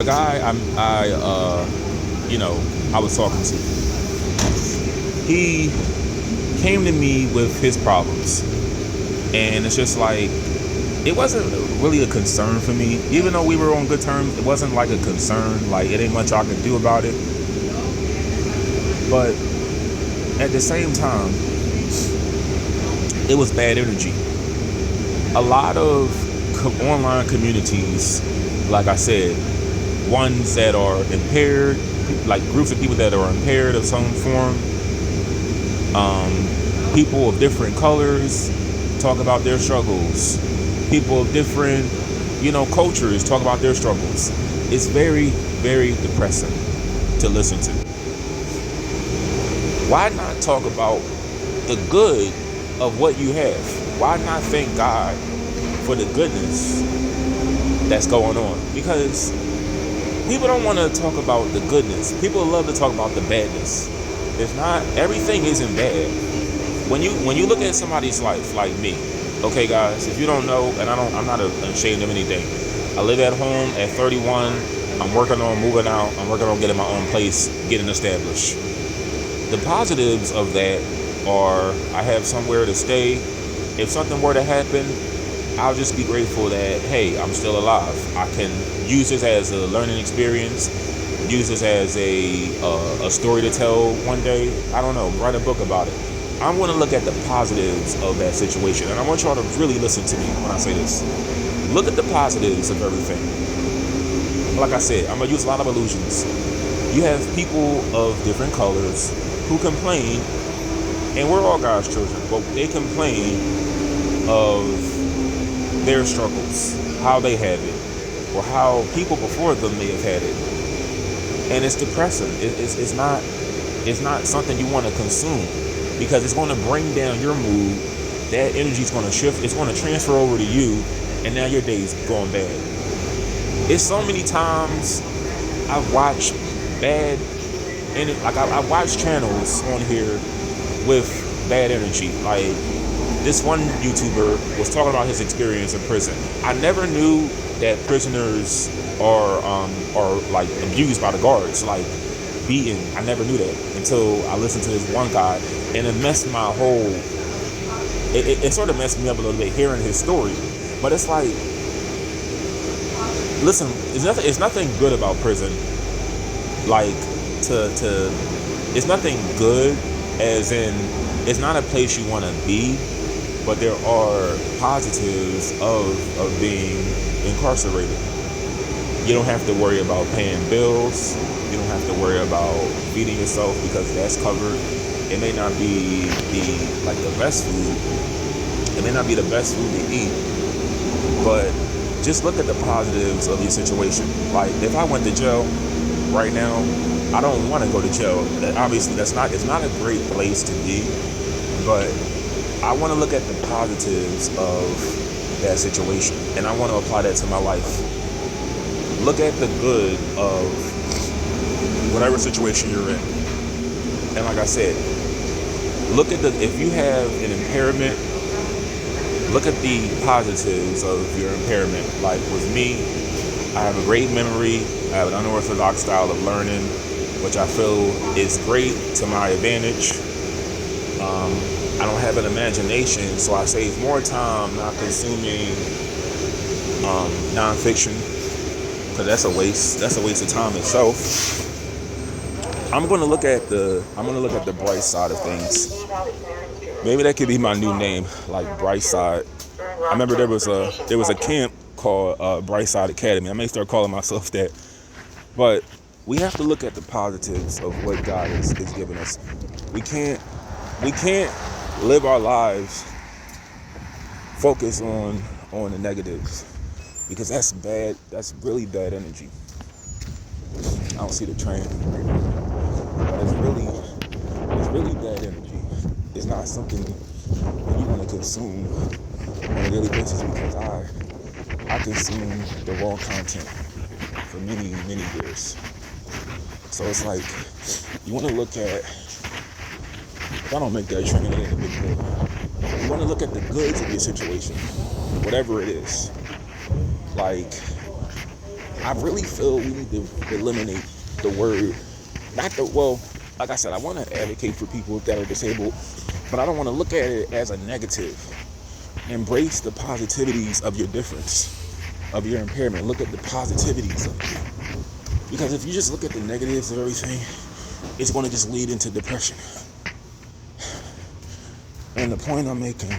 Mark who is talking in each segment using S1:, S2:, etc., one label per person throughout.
S1: The guy I was talking to, he came to me with his problems, and it's just like it wasn't really a concern for me. Even though we were on good terms, it wasn't like a concern. Like it ain't much I could do about it. But at the same time, it was bad energy. A lot of online communities, like I said, ones that are impaired, like groups of people that are impaired of some form, people of different colors talk about their struggles, people of different cultures talk about their struggles. It's very, very depressing to listen to. Why not talk about the good of what you have? Why not thank God for the goodness that's going on? Because people don't want to talk about the goodness. People love to talk about the badness. It's not, everything isn't bad. When you look at somebody's life, like me, okay, guys, if you don't know, and I'm not ashamed of anything. I live at home at 31. I'm working on moving out. I'm working on getting my own place, getting established. The positives of that are I have somewhere to stay. If something were to happen, I'll just be grateful that, hey, I'm still alive. I can use this as a learning experience, use this as a story to tell one day. I don't know, write a book about it. I'm going to look at the positives of that situation, and I want y'all to really listen to me when I say this. Look at the positives of everything. Like I said, I'm going to use a lot of illusions. You have people of different colors who complain, and we're all God's children, but they complain of their struggles, how they have it, or how people before them may have had it. And it's depressing. It's not something you want to consume, because it's going to bring down your mood. That energy is going to shift. It's going to transfer over to you, and now your day's going bad. It's so many times I've watched bad, and I watch channels on here with bad energy. Like this one YouTuber was talking about his experience in prison. I never knew that prisoners are like abused by the guards, like beaten. I never knew that until I listened to this one guy, and it messed my whole. It sort of messed me up a little bit hearing his story, but it's like, listen, it's nothing good about prison. Like it's nothing good, as in it's not a place you want to be, but there are positives of being incarcerated. You don't have to worry about paying bills. You don't have to worry about feeding yourself, because that's covered. It may not be the best food. It may not be the best food to eat, but just look at the positives of your situation. Like if I went to jail right now, I don't want to go to jail. Obviously, it's not a great place to be, but I want to look at the positives of that situation, and I want to apply that to my life. Look at the good of whatever situation you're in. And like I said, look at if you have an impairment, look at the positives of your impairment. Like with me, I have a great memory. I have an unorthodox style of learning, which I feel is great to my advantage. I don't have an imagination, so I save more time not consuming nonfiction, because that's a waste of time itself. I'm gonna look at the bright side of things. Maybe that could be my new name, like Bright Side. I remember there was a camp called Bright Side Academy. I may start calling myself that. But we have to look at the positives of what God is giving us. We can't live our lives focus on the negatives, because that's bad. That's really bad energy. I don't see the train right now, but it's really bad energy. It's not something you want to consume on a daily basis, because I consume the wrong content for many years. So it's like you want to look at. If I don't make that train, it ain't a big deal. You want to look at the goods of your situation, whatever it is. Like, I really feel we need to eliminate the word, like I said, I want to advocate for people that are disabled, but I don't want to look at it as a negative. Embrace the positivities of your difference, of your impairment. Look at the positivities of it. Because if you just look at the negatives of everything, it's going to just lead into depression. And the point I'm making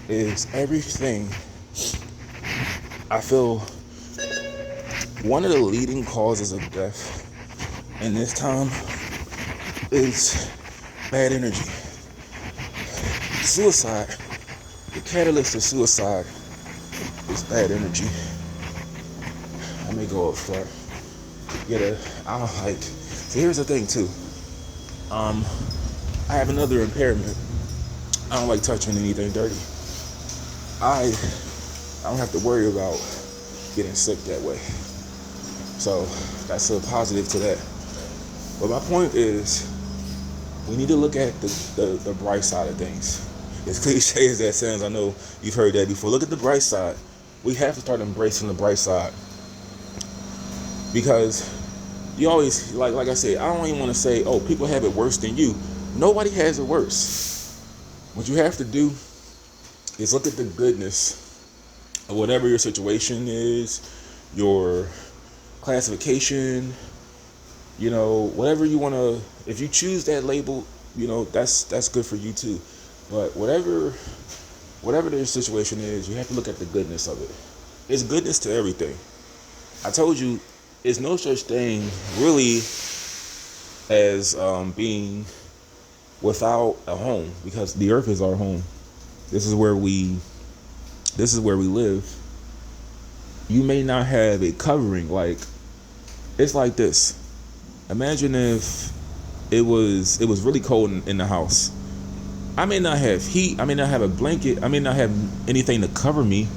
S1: is everything, I feel one of the leading causes of death in this time is bad energy. Suicide, the catalyst of suicide is bad energy. I may go up front. So here's the thing too. I have another impairment. I don't like touching anything dirty. I don't have to worry about getting sick that way. So that's a positive to that. But my point is, we need to look at the bright side of things. As cliche as that sounds, I know you've heard that before. Look at the bright side. We have to start embracing the bright side. Because you always, like I said, I don't even want to say, oh, people have it worse than you. Nobody has it worse. What you have to do is look at the goodness of whatever your situation is, your classification, whatever you want to, if you choose that label, that's good for you too. But whatever the situation is, you have to look at the goodness of it. It's goodness to everything. I told you, it's no such thing really as being without a home, because the earth is our home. This is where we live. You may not have a covering. Like, it's like this. Imagine if it was really cold in the house. I may not have heat, I may not have a blanket, I may not have anything to cover me.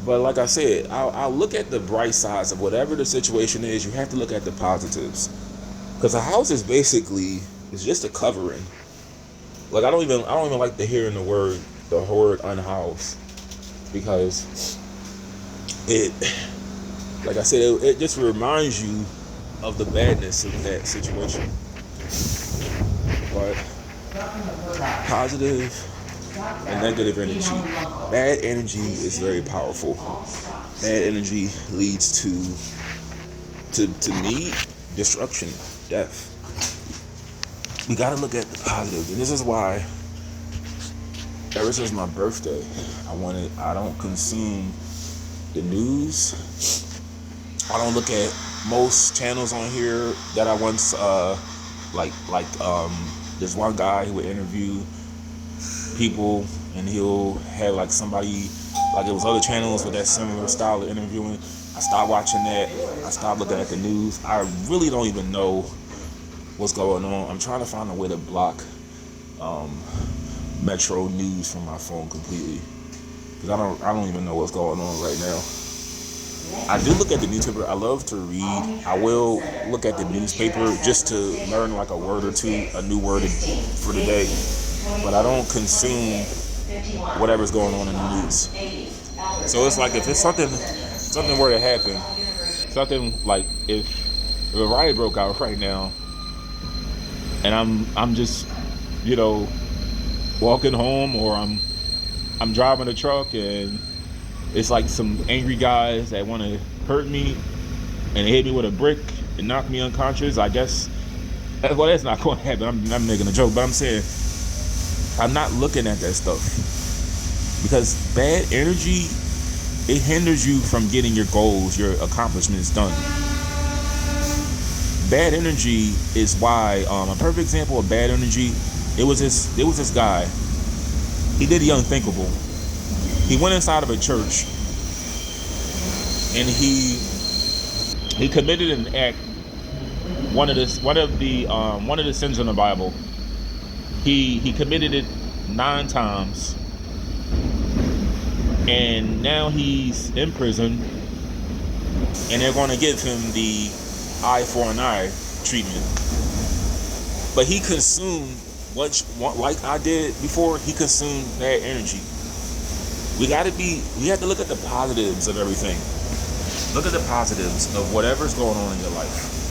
S1: But like I said, I'll look at the bright sides of whatever the situation is. You have to look at the positives. Because a house is basically, it's just a covering. Like, I don't even like to hear the word unhoused, because it, like I said, it just reminds you of the badness of that situation. But positive and negative energy. Bad energy is very powerful. Bad energy leads to need, destruction, death. We gotta look at the positive, and this is why ever since my birthday, I don't consume the news. I don't look at most channels on here that I once there's one guy who would interview people, and he'll have like somebody, like it was other channels with that similar style of interviewing. I stopped watching that. I stopped looking at the news. I really don't even know what's going on. I'm trying to find a way to block Metro News from my phone completely, because I don't even know what's going on right now. I do look at the newspaper. I love to read. I will look at the newspaper just to learn like a word or two, a new word for the day. But I don't consume whatever's going on in the news. So it's like, if it's something were to happen, something like if a riot broke out right now, and I'm just walking home, or I'm driving a truck, and it's like some angry guys that want to hurt me, and they hit me with a brick and knock me unconscious. I guess, well, that's not going to happen. I'm making a joke, but I'm saying I'm not looking at that stuff, because bad energy, it hinders you from getting your goals, your accomplishments done. Bad energy is why a perfect example of bad energy. It was this guy. He did the unthinkable. He went inside of a church, and he committed an act. One of the sins in the Bible. He committed it 9 times, and now he's in prison, and they're going to give him the eye for an eye treatment. But he consumed like I did before. He consumed bad energy. We have to look at the positives of everything. Look at the positives of whatever's going on in your life.